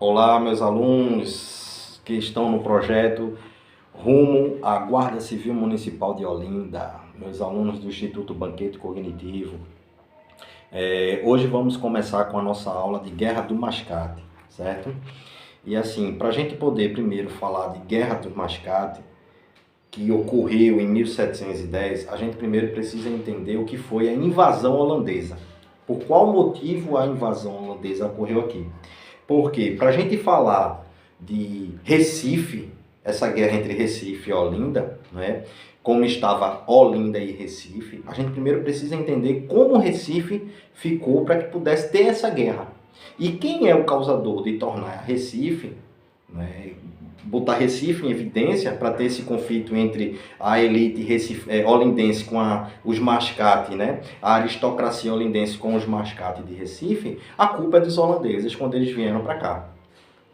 Olá, meus alunos que estão no projeto Rumo à Guarda Civil Municipal de Olinda, meus alunos do Instituto Banquete Cognitivo. Hoje vamos começar com a nossa aula de Guerra do Mascate, certo? E assim, para a gente poder primeiro falar de Guerra do Mascate, que ocorreu em 1710, a gente primeiro precisa entender o que foi a invasão holandesa. Por qual motivo a invasão holandesa ocorreu aqui? Porque, para a gente falar de Recife, essa guerra entre Recife e Olinda, né, como estava Olinda e Recife, a gente primeiro precisa entender como Recife ficou para que pudesse ter essa guerra. E quem é o causador de tornar Recife, né, botar Recife em evidência para ter esse conflito entre a elite olindense com os mascate, né? A aristocracia olindense com os mascate de Recife, a culpa é dos holandeses quando eles vieram para cá,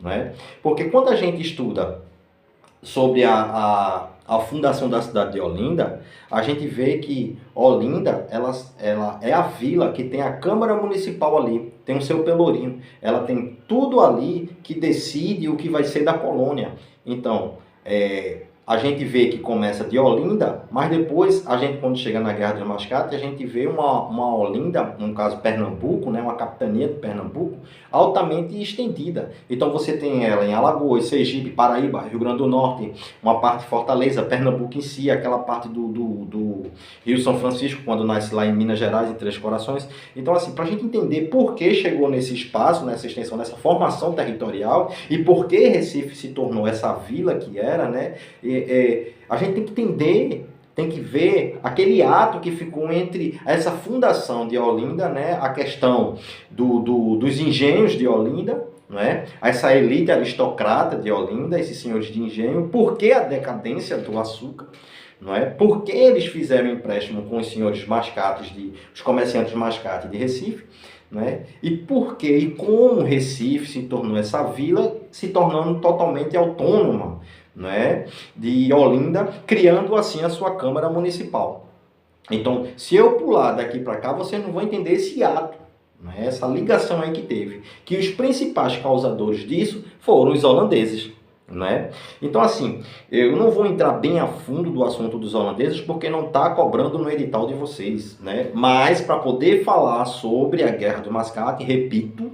né? Porque quando a gente estuda sobre a fundação da cidade de Olinda, a gente vê que Olinda, ela é a vila que tem a Câmara Municipal ali, tem o seu pelourinho, ela tem tudo ali que decide o que vai ser da colônia. Então, a gente vê que começa de Olinda, mas depois, a gente quando chega na Guerra dos Mascates, a gente vê uma Olinda, no caso Pernambuco, né, uma capitania de Pernambuco, altamente estendida. Então você tem ela em Alagoas, Sergipe, Paraíba, Rio Grande do Norte, uma parte de Fortaleza, Pernambuco em si, aquela parte do Rio São Francisco, quando nasce lá em Minas Gerais, em Três Corações. Então, assim, para a gente entender por que chegou nesse espaço, nessa extensão, nessa formação territorial, e por que Recife se tornou essa vila que era, né? A gente tem que entender, tem que ver aquele ato que ficou entre essa fundação de Olinda, né? A questão dos engenhos de Olinda, não é? Essa elite aristocrata de Olinda, esses senhores de engenho, por que a decadência do açúcar? Não é? Por que eles fizeram empréstimo com os senhores mascates, os comerciantes mascates de Recife? Não é? E por que e como Recife se tornou essa vila, se tornando totalmente autônoma, não é? De Olinda, criando assim a sua Câmara Municipal. Então, se eu pular daqui para cá, você não vai entender esse ato, né? Essa ligação aí que teve, que os principais causadores disso foram os holandeses, né? Então, assim, eu não vou entrar bem a fundo do assunto dos holandeses porque não está cobrando no edital de vocês, né? Mas para poder falar sobre a Guerra do Mascate, repito,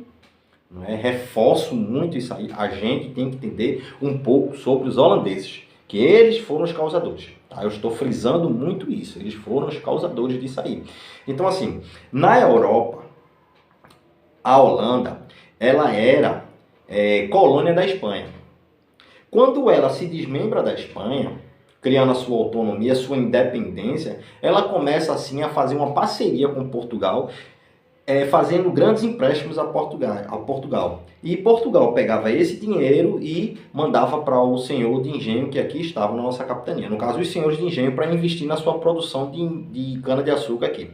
né, reforço muito isso aí, a gente tem que entender um pouco sobre os holandeses, que eles foram os causadores. Tá? Eu estou frisando muito isso, eles foram os causadores disso aí. Então, assim, na Europa, a Holanda, ela era colônia da Espanha. Quando ela se desmembra da Espanha, criando a sua autonomia, a sua independência, ela começa assim a fazer uma parceria com Portugal, fazendo grandes empréstimos a Portugal. E Portugal pegava esse dinheiro e mandava para o senhor de engenho que aqui estava na nossa capitania. No caso, os senhores de engenho para investir na sua produção de cana-de-açúcar aqui.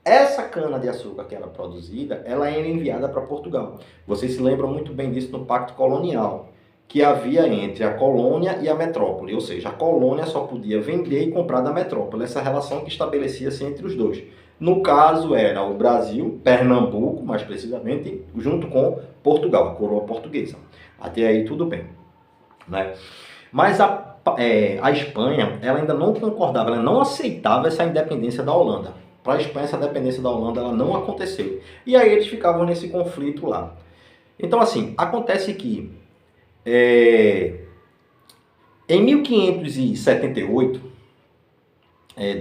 Essa cana-de-açúcar que era produzida, ela era enviada para Portugal. Vocês se lembram muito bem disso no Pacto Colonial, que havia entre a colônia e a metrópole, ou seja, a colônia só podia vender e comprar da metrópole, essa relação que estabelecia-se entre os dois. No caso era o Brasil, Pernambuco, mais precisamente, junto com Portugal, a coroa portuguesa. Até aí tudo bem, né? Mas a Espanha, ela ainda não concordava, ela não aceitava essa independência da Holanda. Para a Espanha, essa dependência da Holanda ela não aconteceu. E aí eles ficavam nesse conflito lá. Então, assim, acontece que em 1578,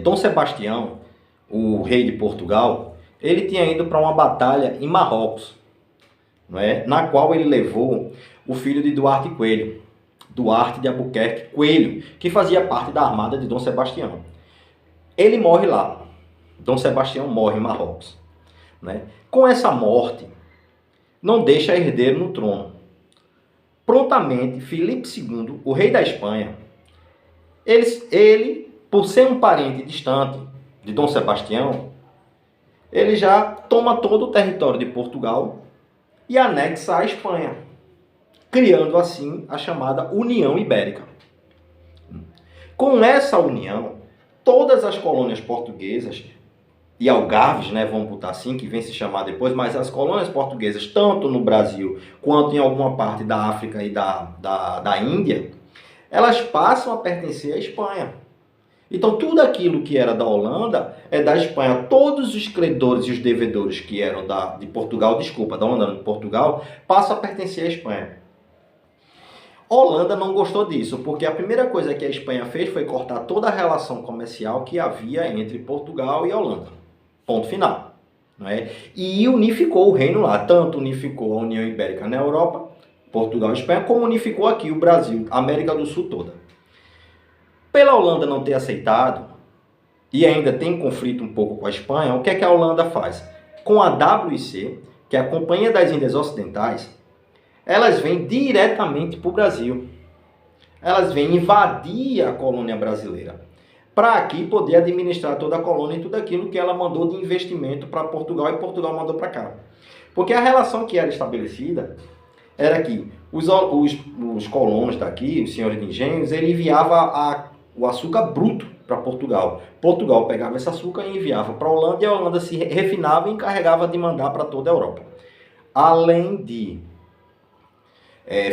Dom Sebastião, o rei de Portugal, ele tinha ido para uma batalha em Marrocos, não é? Na qual ele levou o filho de Duarte Coelho, Duarte de Albuquerque Coelho, que fazia parte da armada de Dom Sebastião. Ele morre lá. Dom Sebastião morre em Marrocos, né? Com essa morte, não deixa herdeiro no trono. Prontamente, Filipe II, o rei da Espanha, ele, por ser um parente distante de Dom Sebastião, ele já toma todo o território de Portugal e anexa a Espanha, criando assim a chamada União Ibérica. Com essa união, todas as colônias portuguesas e Algarves, né, vamos botar assim, que vem se chamar depois, mas as colônias portuguesas, tanto no Brasil quanto em alguma parte da África e da Índia, elas passam a pertencer à Espanha. Então, tudo aquilo que era da Holanda é da Espanha. Todos os credores e os devedores que eram de Portugal, desculpa, da Holanda, de Portugal, passam a pertencer à Espanha. A Holanda não gostou disso, porque a primeira coisa que a Espanha fez foi cortar toda a relação comercial que havia entre Portugal e a Holanda. Ponto final. Não é? E unificou o reino lá. Tanto unificou a União Ibérica na Europa, Portugal e Espanha, como unificou aqui o Brasil, a América do Sul toda. Pela Holanda não ter aceitado, e ainda tem conflito um pouco com a Espanha, o que é que a Holanda faz? Com a WIC, que é a Companhia das Índias Ocidentais, elas vêm diretamente para o Brasil. Elas vêm invadir a colônia brasileira, para aqui poder administrar toda a colônia e tudo aquilo que ela mandou de investimento para Portugal e Portugal mandou para cá. Porque a relação que era estabelecida era que os colonos daqui, os senhores de engenhos, ele enviava o açúcar bruto para Portugal. Portugal pegava esse açúcar e enviava para a Holanda, e a Holanda se refinava e encarregava de mandar para toda a Europa. Além de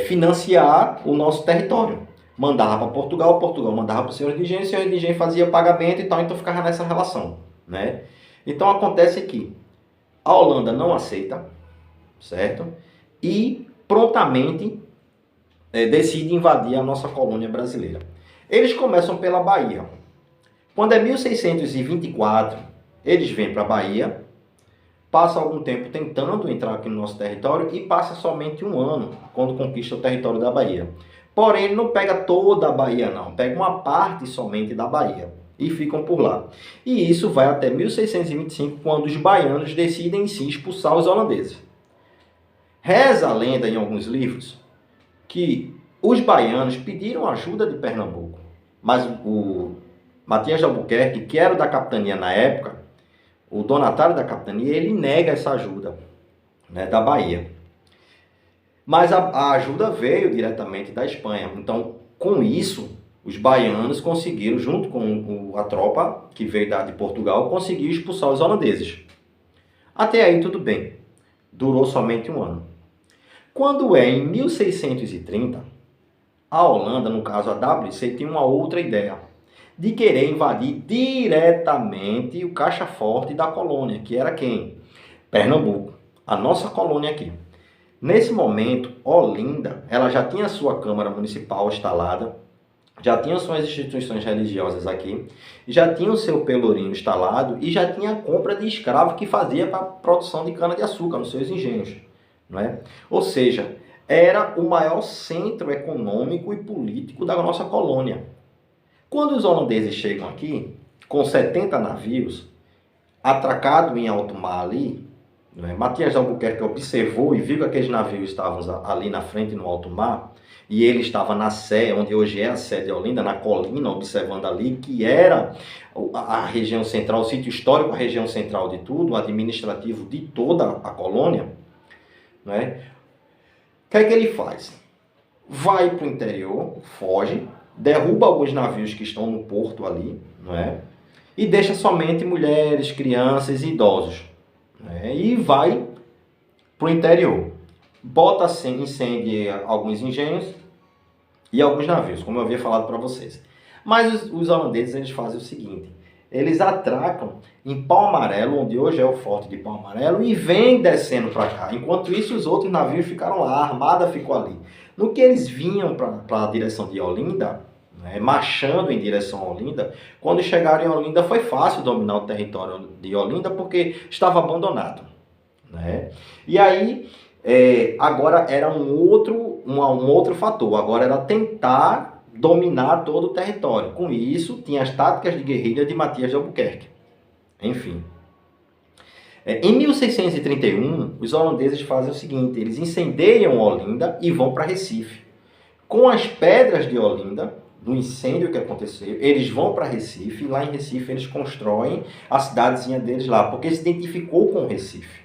financiar o nosso território. Mandava para Portugal, Portugal mandava para o senhor de engenho, o senhor de engenho fazia pagamento e tal, então ficava nessa relação, né? Então acontece que a Holanda não aceita, certo? E prontamente decide invadir a nossa colônia brasileira. Eles começam pela Bahia. Quando é 1624, eles vêm para a Bahia, passa algum tempo tentando entrar aqui no nosso território e passa somente um ano quando conquista o território da Bahia. Porém, ele não pega toda a Bahia, não. Pega uma parte somente da Bahia e ficam por lá. E isso vai até 1625, quando os baianos decidem, sim, expulsar os holandeses. Reza a lenda em alguns livros que os baianos pediram ajuda de Pernambuco, mas o Matias de Albuquerque, que era da capitania na época, o donatário da capitania, ele nega essa ajuda, né, da Bahia. Mas a ajuda veio diretamente da Espanha. Então, com isso, os baianos conseguiram, junto com a tropa que veio de Portugal, conseguiu expulsar os holandeses. Até aí tudo bem. Durou somente um ano. Quando é em 1630, a Holanda, no caso a WIC, tem uma outra ideia de querer invadir diretamente o caixa forte da colônia, que era quem? Pernambuco, a nossa colônia aqui. Nesse momento, Olinda, ela já tinha sua Câmara Municipal instalada, já tinha suas instituições religiosas aqui, já tinha o seu pelourinho instalado e já tinha a compra de escravo que fazia para a produção de cana-de-açúcar nos seus engenhos. Não é? Ou seja, era o maior centro econômico e político da nossa colônia. Quando os holandeses chegam aqui, com 70 navios, atracado em alto mar ali, né, Matias de Albuquerque observou e viu que aqueles navios estavam ali na frente, no alto mar, e ele estava na Sé, onde hoje é a sede de Olinda, na colina, observando ali, que era a região central, o sítio histórico, a região central de tudo, o administrativo de toda a colônia, né? O que é que ele faz? Vai para o interior, foge, derruba alguns navios que estão no porto ali, não é? E deixa somente mulheres, crianças e idosos. Né? E vai para o interior. Bota incendia alguns engenhos e alguns navios, como eu havia falado para vocês. Mas os holandeses, eles fazem o seguinte: eles atracam em Pau Amarelo, onde hoje é o forte de Pau Amarelo, e vêm descendo para cá. Enquanto isso, os outros navios ficaram lá, a armada ficou ali. No que eles vinham para a direção de Olinda, né, marchando em direção a Olinda, quando chegaram em Olinda foi fácil dominar o território de Olinda, porque estava abandonado. Né? E aí, agora era um outro fator, agora era tentar dominar todo o território. Com isso, tinha as táticas de guerrilha de Matias de Albuquerque. Enfim. Em 1631, os holandeses fazem o seguinte: eles incendiam Olinda e vão para Recife. Com as pedras de Olinda, do incêndio que aconteceu, eles vão para Recife, e lá em Recife eles constroem a cidadezinha deles lá, porque se identificou com Recife.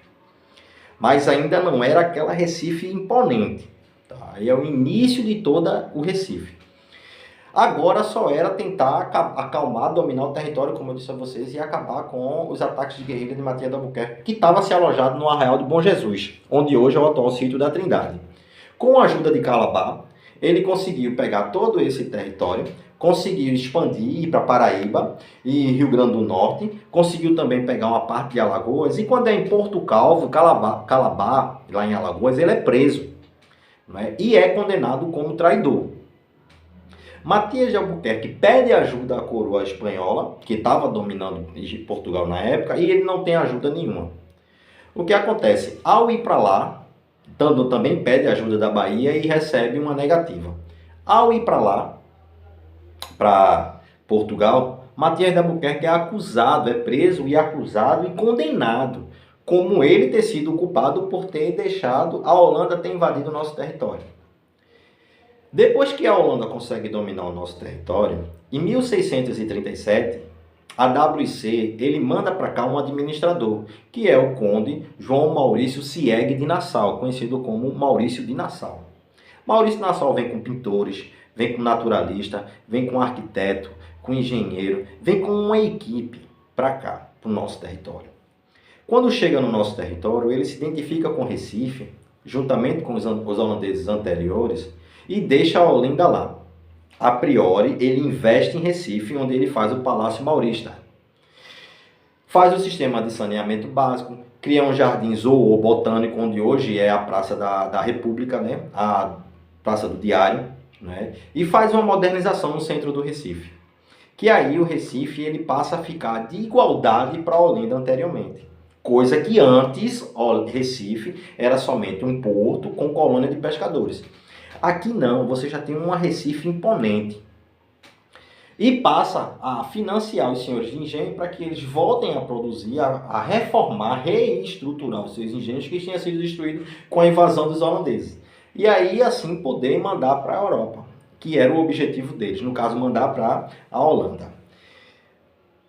Mas ainda não era aquela Recife imponente. Tá? E é o início de toda o Recife. Agora só era tentar acalmar, dominar o território, como eu disse a vocês, e acabar com os ataques de guerrilha de Matias de Albuquerque, que estava se alojado no Arraial de Bom Jesus, onde hoje é o atual sítio da Trindade. Com a ajuda de Calabar, ele conseguiu pegar todo esse território, conseguiu expandir, ir para Paraíba e Rio Grande do Norte, conseguiu também pegar uma parte de Alagoas, e quando é em Porto Calvo, Calabar, lá em Alagoas, ele é preso, né? E é condenado como traidor. Matias de Albuquerque pede ajuda à coroa espanhola, que estava dominando Portugal na época, e ele não tem ajuda nenhuma. O que acontece? Ao ir para lá, também pede ajuda da Bahia e recebe uma negativa. Ao ir para lá, para Portugal, Matias de Albuquerque é acusado, é preso e acusado e condenado, como ele ter sido culpado por ter deixado a Holanda ter invadido o nosso território. Depois que a Holanda consegue dominar o nosso território, em 1637, a WC ele manda para cá um administrador, que é o conde João Maurício Sieg de Nassau, conhecido como Maurício de Nassau. Maurício de Nassau vem com pintores, vem com naturalista, vem com arquiteto, com engenheiro, vem com uma equipe para cá, para o nosso território. Quando chega no nosso território, ele se identifica com Recife, juntamente com os holandeses anteriores, e deixa a Olinda lá. A priori, ele investe em Recife, onde ele faz o Palácio Maurista. Faz o sistema de saneamento básico, cria um jardim zoobotânico, onde hoje é a Praça da República, né? A Praça do Diário, né? E faz uma modernização no centro do Recife. Que aí o Recife ele passa a ficar de igualdade para a Olinda anteriormente. Coisa que antes, Recife era somente um porto com colônia de pescadores. Aqui não, você já tem um Recife imponente. E passa a financiar os senhores de engenho para que eles voltem a produzir, a reformar, reestruturar os seus engenhos que tinham sido destruídos com a invasão dos holandeses. E aí, assim, poder mandar para a Europa, que era o objetivo deles, no caso, mandar para a Holanda.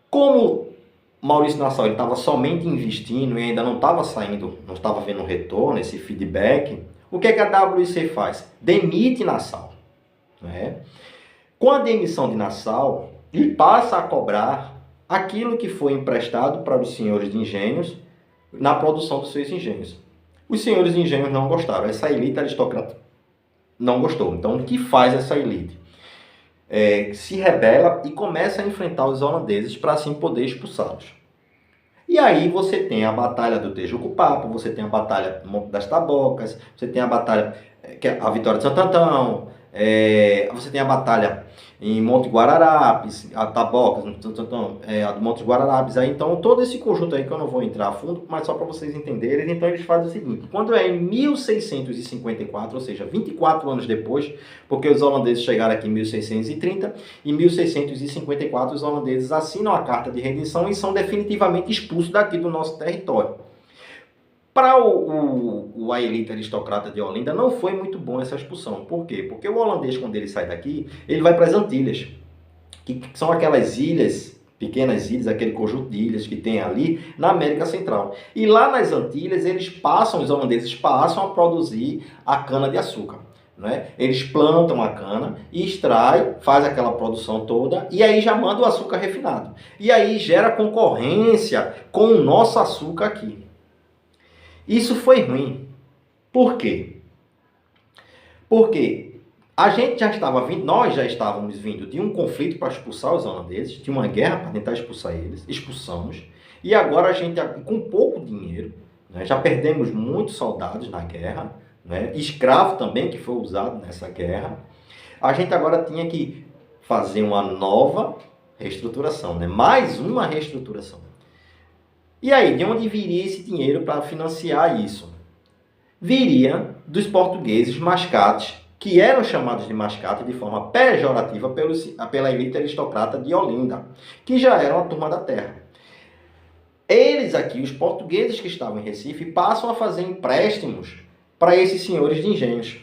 Como Maurício Nassau estava somente investindo e ainda não estava saindo, não estava vendo retorno, esse feedback, o que a WC faz? Demite Nassau. Né? Com a demissão de Nassau, ele passa a cobrar aquilo que foi emprestado para os senhores de engenhos na produção dos seus engenhos. Os senhores de engenhos não gostaram, essa elite aristocrata não gostou. Então, o que faz essa elite? Se rebela e começa a enfrentar os holandeses para assim poder expulsá-los. E aí você tem a Batalha do Tejuco-Papo, você tem a Batalha das Tabocas, você tem a Batalha, a Vitória de Santo Antão, você tem a Batalha em Monte Guararapes, a Tabocas, a do Monte Guararapes. Aí, então, todo esse conjunto aí que eu não vou entrar a fundo, mas só para vocês entenderem, então eles fazem o seguinte, quando é em 1654, ou seja, 24 anos depois, porque os holandeses chegaram aqui em 1630, em 1654 os holandeses assinam a Carta de Rendição e são definitivamente expulsos daqui do nosso território. Para a elite aristocrata de Olinda não foi muito bom essa expulsão. Por quê? Porque o holandês, quando ele sai daqui, ele vai para as Antilhas, que são aquelas ilhas, pequenas ilhas, aquele conjunto de ilhas que tem ali na América Central. E lá nas Antilhas, os holandeses passam a produzir a cana-de-açúcar. Né? Eles plantam a cana e extraem, faz aquela produção toda e aí já manda o açúcar refinado. E aí gera concorrência com o nosso açúcar aqui. Isso foi ruim. Por quê? Porque nós já estávamos vindo de um conflito para expulsar os holandeses, de uma guerra para tentar expulsar eles, expulsamos, e agora a gente, com pouco dinheiro, né, já perdemos muitos soldados na guerra, né, escravo também que foi usado nessa guerra, a gente agora tinha que fazer uma nova reestruturação, né, mais uma reestruturação. E aí, de onde viria esse dinheiro para financiar isso? Viria dos portugueses mascates, que eram chamados de mascate de forma pejorativa pela elite aristocrata de Olinda, que já eram a turma da terra. Eles aqui, os portugueses que estavam em Recife, passam a fazer empréstimos para esses senhores de engenhos,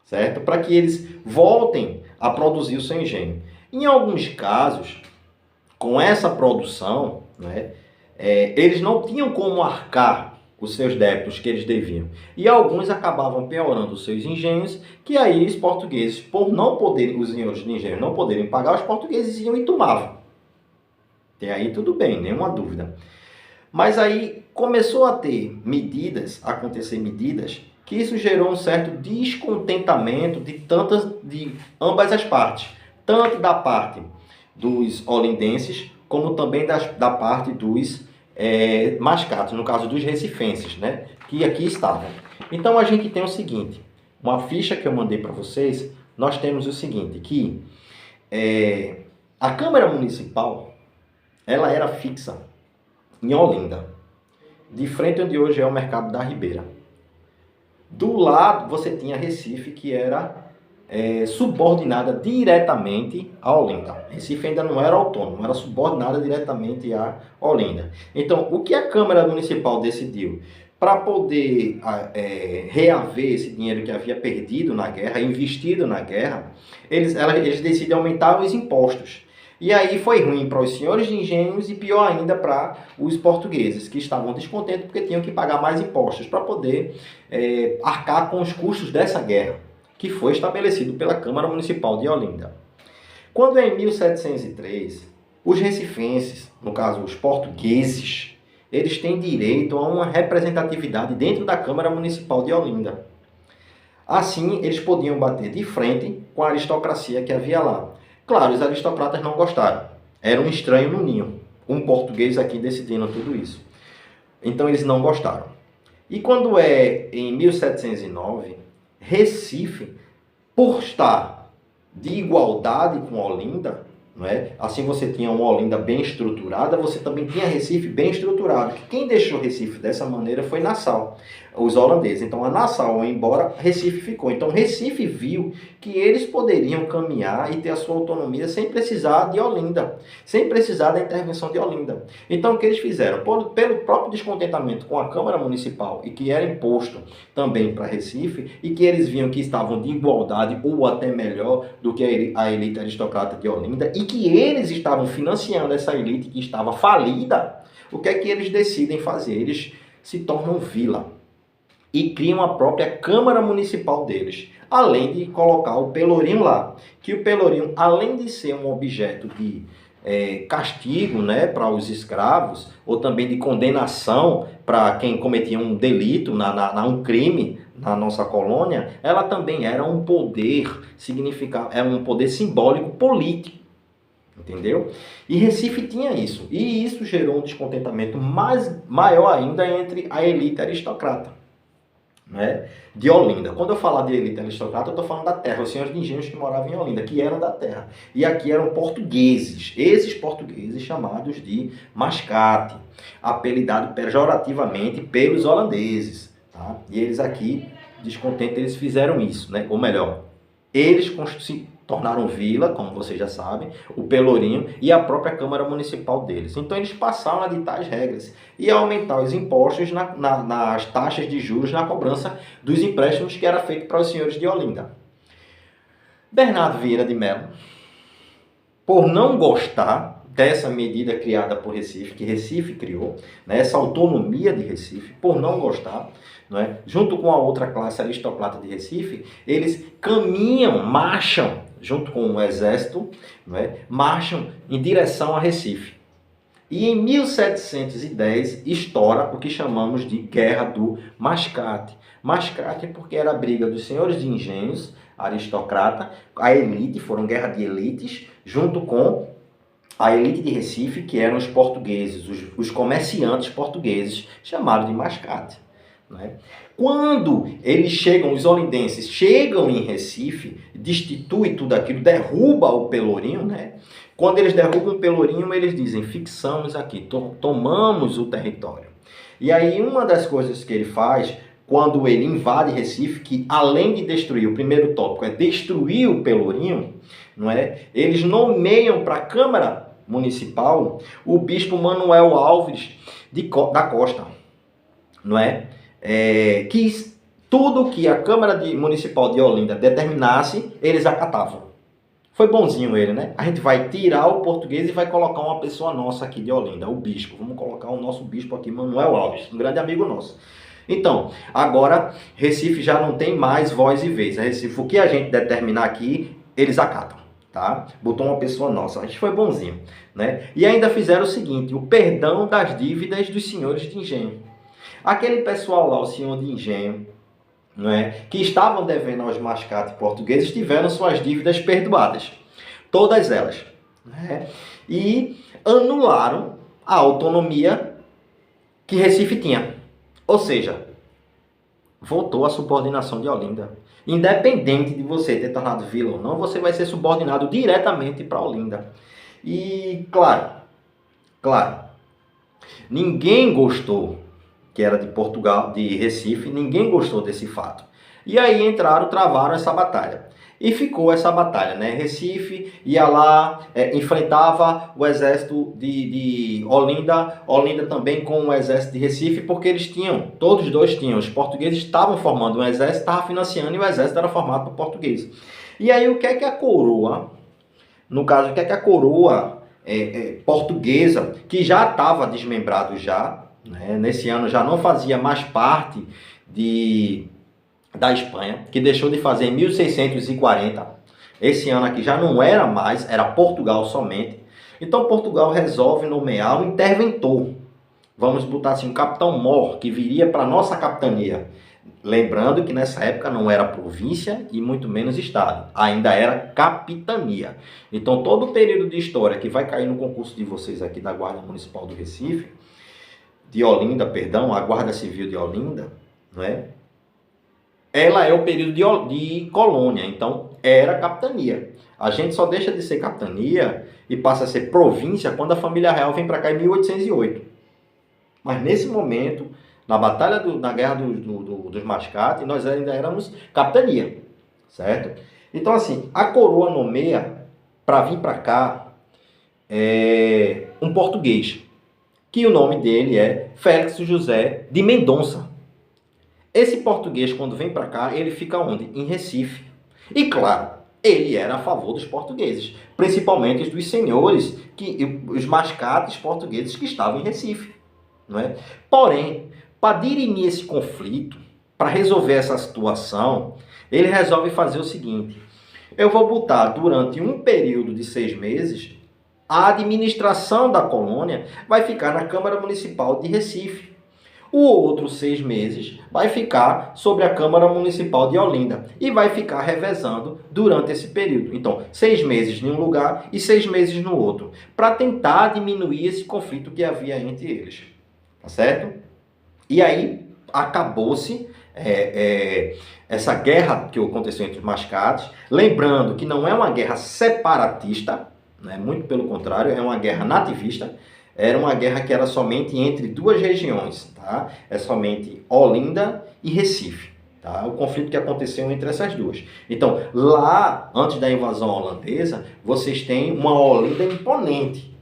certo? Para que eles voltem a produzir o seu engenho. Em alguns casos, com essa produção, né, eles não tinham como arcar os seus débitos que eles deviam. E alguns acabavam piorando os seus engenhos, que aí os portugueses, por não poderem, os senhores de engenho não poderem pagar, os portugueses iam e tomavam. Até aí tudo bem, nenhuma dúvida. Mas aí começou a acontecer medidas, que isso gerou um certo descontentamento de ambas as partes, tanto da parte dos olindenses, como também da parte dos mascates, no caso dos recifenses, né, que aqui estavam. Então a gente tem o seguinte, uma ficha que eu mandei para vocês, nós temos o seguinte, que a Câmara Municipal, ela era fixa em Olinda, de frente onde hoje é o Mercado da Ribeira. Do lado você tinha Recife, que era subordinada diretamente a Olinda. Recife ainda não era autônomo, era subordinada diretamente a Olinda. Então, o que a Câmara Municipal decidiu? Para poder reaver esse dinheiro que havia perdido na guerra, investido na guerra, eles decidem aumentar os impostos. E aí foi ruim para os senhores de engenhos e pior ainda para os portugueses, que estavam descontentes porque tinham que pagar mais impostos para poder arcar com os custos dessa guerra, que foi estabelecido pela Câmara Municipal de Olinda. Quando em 1703, os recifenses, no caso os portugueses, eles têm direito a uma representatividade dentro da Câmara Municipal de Olinda. Assim, eles podiam bater de frente com a aristocracia que havia lá. Claro, os aristocratas não gostaram. Era um estranho no ninho. Um português aqui decidindo tudo isso. Então eles não gostaram. E quando em 1709, Recife, por estar de igualdade com Olinda, não é? Assim você tinha uma Olinda bem estruturada, você também tinha Recife bem estruturado. Quem deixou Recife dessa maneira foi Nassau, os holandeses. Então a Nassau foi embora, Recife ficou. Então Recife viu que eles poderiam caminhar e ter a sua autonomia sem precisar de Olinda, sem precisar da intervenção de Olinda. Então o que eles fizeram? Pelo próprio descontentamento com a Câmara Municipal e que era imposto também para Recife, e que eles viam que estavam de igualdade ou até melhor do que a elite aristocrata de Olinda, e que eles estavam financiando essa elite que estava falida, o que é que eles decidem fazer? Eles se tornam vila e criam a própria Câmara Municipal deles, além de colocar o pelourinho lá, que o pelourinho, além de ser um objeto de castigo, né, para os escravos, ou também de condenação para quem cometia um delito, um crime na nossa colônia, ela também era um poder era um poder simbólico político. Entendeu? E Recife tinha isso. E isso gerou um descontentamento maior ainda entre a elite aristocrata, né, de Olinda. Quando eu falar de elite aristocrata, eu estou falando da terra, os senhores de engenhos que moravam em Olinda, que eram da terra. E aqui eram portugueses, esses portugueses chamados de mascate, apelidado pejorativamente pelos holandeses. Tá? E eles aqui, descontentes, eles fizeram isso, né? Ou melhor, eles se tornaram vila, como vocês já sabem, o pelourinho e a própria Câmara Municipal deles. Então eles passaram a ditar as regras e a aumentar os impostos nas taxas de juros na cobrança dos empréstimos que era feito para os senhores de Olinda. Bernardo Vieira de Mello, por não gostar dessa medida criada por Recife, que Recife criou, né, essa autonomia de Recife, por não gostar, não é, junto com a outra classe aristocrata de Recife, eles marcham, junto com o exército, não é, marcham em direção a Recife. E em 1710 estoura o que chamamos de Guerra do Mascate. Mascate porque era a briga dos senhores de engenhos, aristocrata, a elite, foram guerra de elites, junto com a elite de Recife, que eram os portugueses, os comerciantes portugueses, chamados de mascate. Né? Quando eles chegam, os olindenses chegam em Recife, destitui tudo aquilo, derruba o pelourinho, né? Quando eles derrubam o pelourinho, eles dizem, fixamos aqui, tomamos o território. E aí uma das coisas que ele faz, quando ele invade Recife, que além de destruir, o primeiro tópico é destruir o pelourinho, não é? Eles nomeiam para a Câmara Municipal o bispo Manuel Alves da Costa, não é? Que tudo que a Câmara Municipal de Olinda determinasse, eles acatavam. Foi bonzinho ele, né? A gente vai tirar o português e vai colocar uma pessoa nossa aqui de Olinda, o bispo. Vamos colocar o nosso bispo aqui, Manuel Alves, um grande amigo nosso. Então, agora Recife já não tem mais voz e vez. A Recife, o que a gente determinar aqui, eles acatam, tá? Botou uma pessoa nossa, a gente foi bonzinho, né? E ainda fizeram o seguinte, o perdão das dívidas dos senhores de engenho. Aquele pessoal lá, o senhor de engenho, não é, que estavam devendo aos mascates portugueses, tiveram suas dívidas perdoadas. Todas elas. Né? E anularam a autonomia que Recife tinha. Ou seja, voltou a subordinação de Olinda. Independente de você ter tornado vila ou não, você vai ser subordinado diretamente para Olinda. E, claro, ninguém gostou, que era de Portugal, de Recife, ninguém gostou desse fato. E aí travaram essa batalha. E ficou essa batalha, né? Recife ia lá, enfrentava o exército de Olinda, Olinda também com o exército de Recife, porque eles tinham, todos dois tinham, os portugueses estavam formando um exército, estavam financiando e o exército era formado por portugueses. E aí o que é que a coroa, no caso, o que é que a coroa portuguesa, que já estava desmembrado já, né? Nesse ano já não fazia mais parte da Espanha, que deixou de fazer em 1640. Esse ano aqui já não era mais, era Portugal somente. Então Portugal resolve nomear um interventor. Vamos botar assim, um capitão-mor, que viria para a nossa capitania. Lembrando que nessa época não era província e muito menos estado. Ainda era capitania. Então todo o período de história que vai cair no concurso de vocês aqui da Guarda Municipal do Recife, de Olinda, perdão, a Guarda Civil de Olinda, não é? Ela é o período de colônia, então era capitania. A gente só deixa de ser capitania e passa a ser província quando a família real vem para cá em 1808. Mas nesse momento, na Guerra dos Mascates, nós ainda éramos capitania, certo? Então assim, a coroa nomeia para vir para cá um português, que o nome dele é Félix José de Mendonça. Esse português, quando vem para cá, ele fica onde? Em Recife. E claro, ele era a favor dos portugueses, principalmente dos senhores, os mascates portugueses que estavam em Recife. Não é? Porém, para dirimir esse conflito, para resolver essa situação, ele resolve fazer o seguinte: eu vou botar durante um período de 6 meses, a administração da colônia vai ficar na Câmara Municipal de Recife. O outro 6 meses vai ficar sobre a Câmara Municipal de Olinda e vai ficar revezando durante esse período. Então, 6 meses em um lugar e 6 meses no outro, para tentar diminuir esse conflito que havia entre eles. Tá certo? E aí, acabou-se essa guerra que aconteceu entre os mascates. Lembrando que não é uma guerra separatista, né? Muito pelo contrário, é uma guerra nativista. Era uma guerra que era somente entre duas regiões, tá? É somente Olinda e Recife, tá? O conflito que aconteceu entre essas duas. Então, lá, antes da invasão holandesa, vocês têm uma Olinda imponente.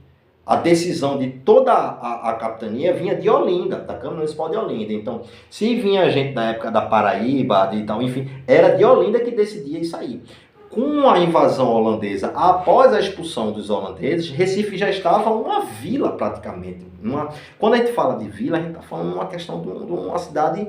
A decisão de toda a capitania vinha de Olinda, da Câmara Municipal de Olinda. Então, se vinha gente da época da Paraíba e tal, enfim, era de Olinda que decidia isso aí. Com a invasão holandesa, após a expulsão dos holandeses, Recife já estava uma vila praticamente. Quando a gente fala de vila, a gente está falando de uma questão de uma cidade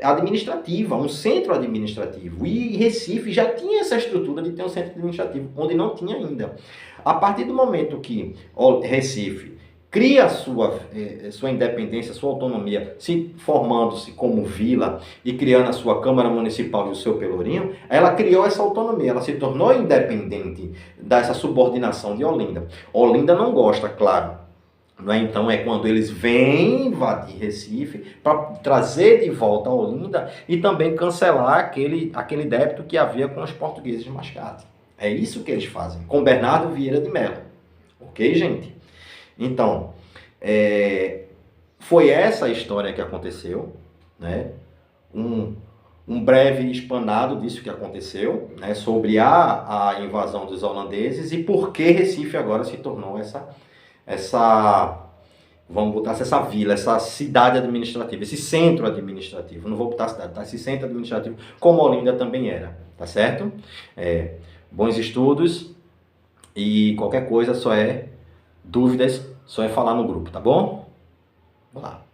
administrativa, um centro administrativo. E Recife já tinha essa estrutura de ter um centro administrativo, onde não tinha ainda. A partir do momento que Recife cria a sua independência, sua autonomia, se formando-se como vila e criando a sua Câmara Municipal e o seu Pelourinho, ela criou essa autonomia, ela se tornou independente dessa subordinação de Olinda. Olinda não gosta, claro. Não é? Então é quando eles vêm invadir Recife para trazer de volta a Olinda e também cancelar aquele débito que havia com os portugueses de Mascate. É isso que eles fazem, com Bernardo Vieira de Mello. Ok, gente? Então, foi essa a história que aconteceu, né? Um breve espanado disso que aconteceu, né? Sobre a invasão dos holandeses e por que Recife agora se tornou vamos botar essa vila, essa cidade administrativa, esse centro administrativo. Não vou botar cidade, tá? Esse centro administrativo, como Olinda também era, tá certo? Bons estudos E qualquer coisa, dúvidas, só é falar no grupo, tá bom? Vamos lá.